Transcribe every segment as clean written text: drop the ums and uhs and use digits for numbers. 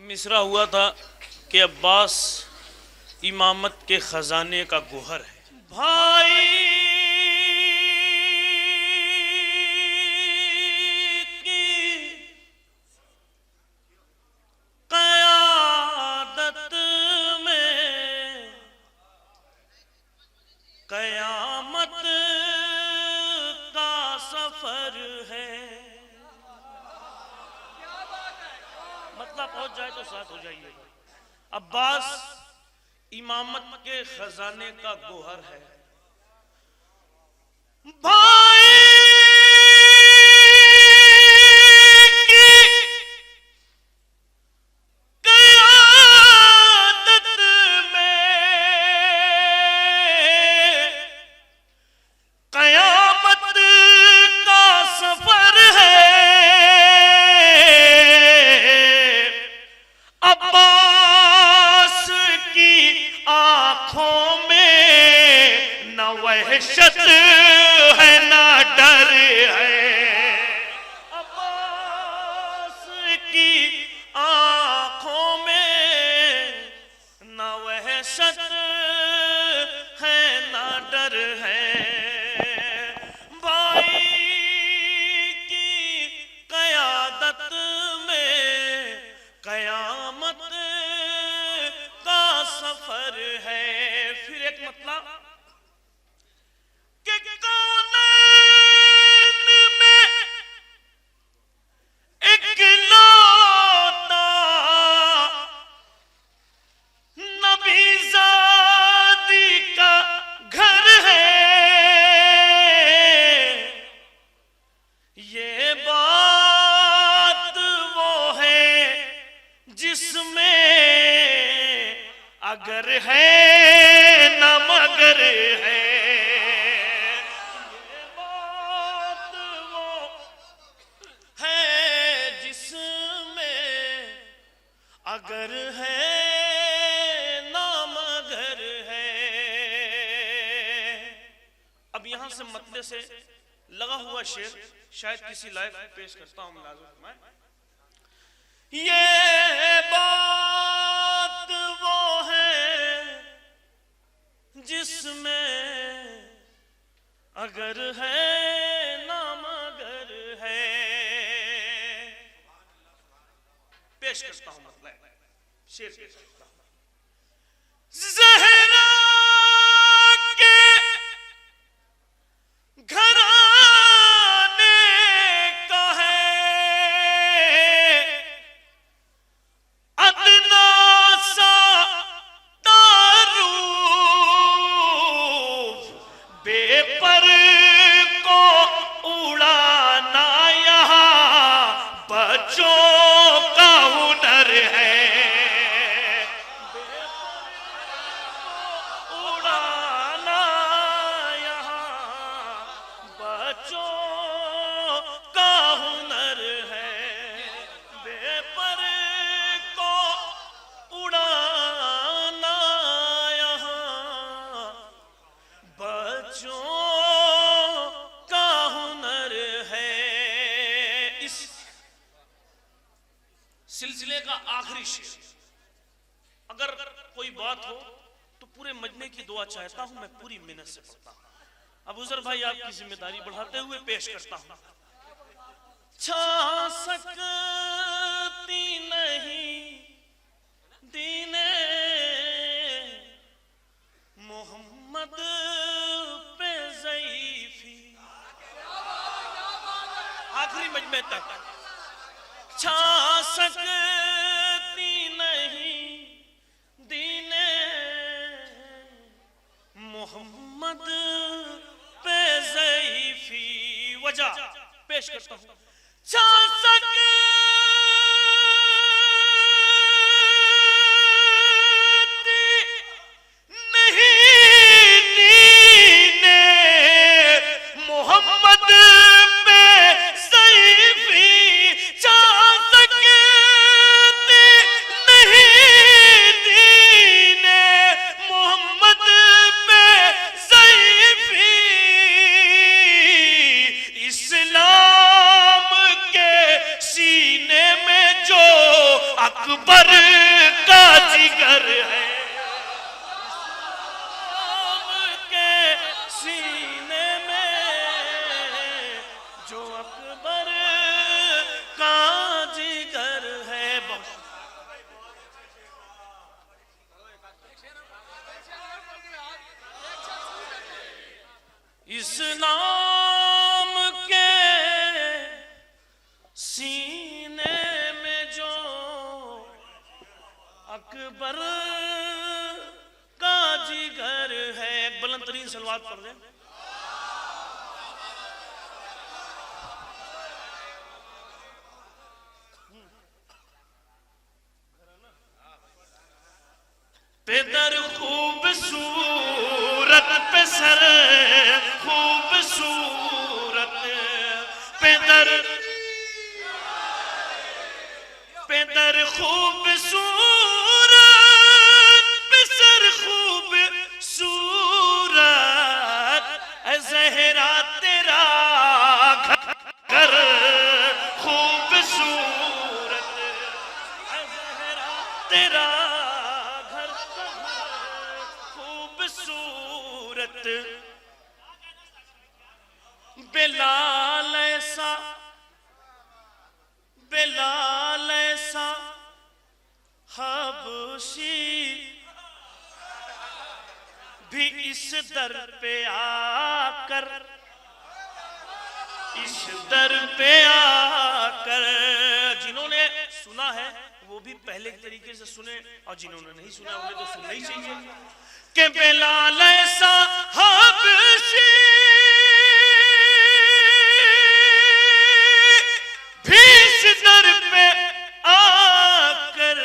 مصرع ہوا تھا کہ عباس امامت کے خزانے کا گوہر ہے. بھائی کی قیادت میں قیامت کا سفر ہے. مطلب پہنچ جائے تو ساتھ ہو جائیے. عباس امامت کے خزانے کا گوہر ہے. بھائی کی قیادت میں قیامت کا سفر ہے. عباس کی آنکھوں میں نہ وحشت ہے نہ ڈر ہے. عباس کی آنکھوں میں نہ وحشت ہے نہ ڈر ہے. بھائی کی قیادت میں قیامت کا سفر ہے. پھر ایک مطلب کہ کونین میں اکلوتا نبی زادی کا گھر ہے. یہ بات وہ ہے جس میں اگر ہے نہ مگر ہے. یہ بات وہ ہے جس میں اگر ہے نہ مگر ہے. اب یہاں سے مطلع سے لگا ہوا شعر شاید کسی لائق پیش کرتا ہوں. ملازم فرمائیں. یہ بات وہ ہے جس میں اگر ہے نہ مگر ہے. پیش کرتا ہوں مطلب شعر پیش کرتا ہوں. زہرا کے گھرانے کا ہے ادنا سا تعارف. بے پر کو اڑانا یہاں بچوں کا ہنر ہے. بے پر کو اڑانا یہاں بچوں کا ہنر ہے. بے پر کو اڑانا یہاں بچوں کا ہنر ہے. اس سلسلے کا آخری شعر اگر کوئی بات ہو تو پورے مجمع کی دعا چاہتا ہوں. میں پوری محنت سے پڑھتا ہوں. اب عذر بھائی آپ کی ذمہ داری بڑھاتے ہوئے پیش کرتا ہوں. چھا سکتی نہیں دین محمد پہ ضعیفی. آخری مجمع تک چھا سکتی نہیں دین محمد پہ ضعیفی. وجہ پیش کرتا ہوں. چھا سکتی اکبر کا جگر ہے کے سینے میں جو اکبر کا جگر ہے اسلام کے سینے میں جو اکبر کا جگر ہے. بلند ترین صلوات پڑھ دیں. پیدر خوبصورت پہ سر خوبصورت پیدر خوبصورت پہ سر خوبصورت اے زہرا تیرا گھر خوبصورت اے زہرا تیرا خوبصورت بلال ایسا حبشی بھی اس در پہ آ کر جنہوں نے سنا ہے وہ بھی پہلے طریقے سے سنے اور جنہوں نے نہیں سنا انہیں تو سننا ہی چاہیے کہ بلال ایسا حبشی بھی اس در پہ آ کر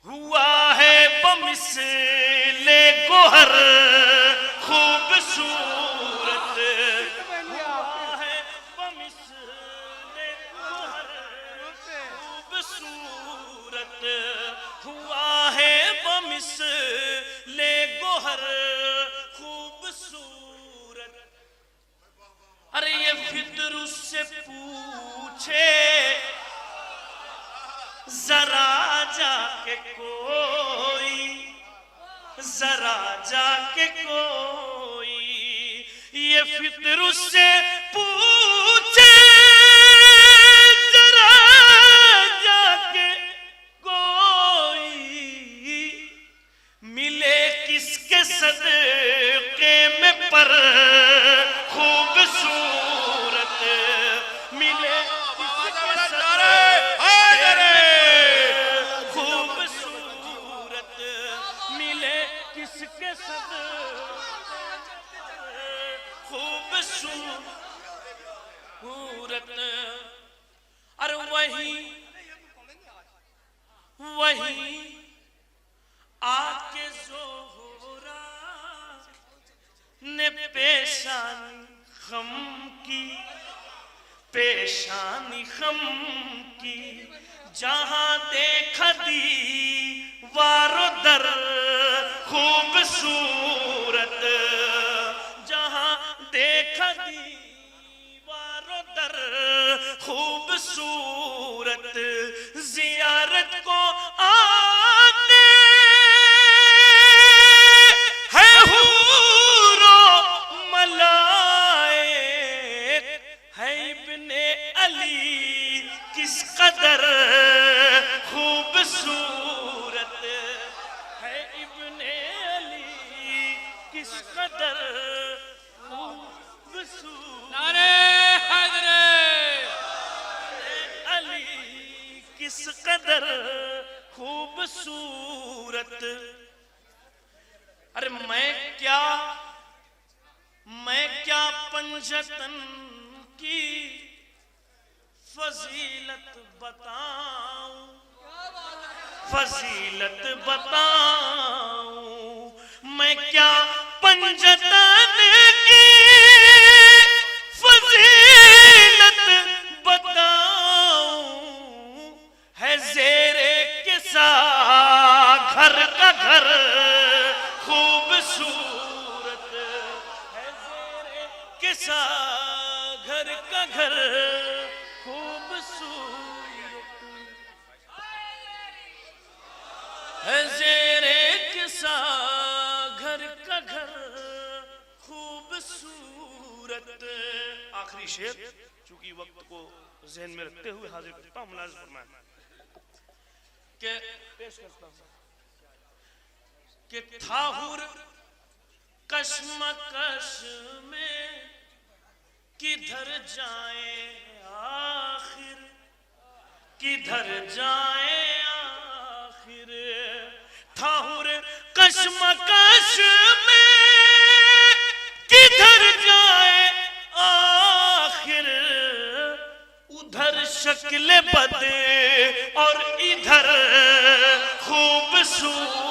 ہوا ہے بمثل گوہر خوبصورت ہوا ہے بمثل گوہر خوبصورت ہوا ہے بمثل گوہر خوبصورت. ارے یہ فطر اس سے پوچھے ذرا جا کے کوئی یہ فطر اس سے پوچھے ذرا جا کے کوئی ملے کس کے صدقے میں پر خوبصورت ملے کس کے صدقے خوبصورت ملے کس کے صدقے خوبصورت. اور وہی آکے زہرا نے پیشانی خم کی جہاں دیکھا دیوار و در خوبصورت جہاں دیکھا دیوار و در خوبصورت زیارت کو آتے ہے حور و ملائک ہے ابن علی کس قدر خوبصورت ہے ابن علی کس قدر خوبصورت نعرہ حیدر علی کس قدر خوبصورت. ارے میں کیا پنجتن کی فضیلت بتاؤں میں کیا پنجتن کی فضیلت بتاؤں ہے زیرے کسا گھر کا گھر خوبصورت ہے زیرے کسا گھر کا گھر خوبصورت زیرے کسا گھر کا گھر خوبصورت. آخری شعر چونکہ وقت کو ذہن میں رکھتے ہوئے حاضر کرتا ہوں، ملاحظہ فرمائیں کہ پیش کرتا ہوں کہ تھا حور کشمکش میں کدھر جائیں آخر، کدھر جائیں آخر. تھا حور کشمکش میں کدھر جائیں آخر، ادھر شکل بد اور ادھر خوبصورت.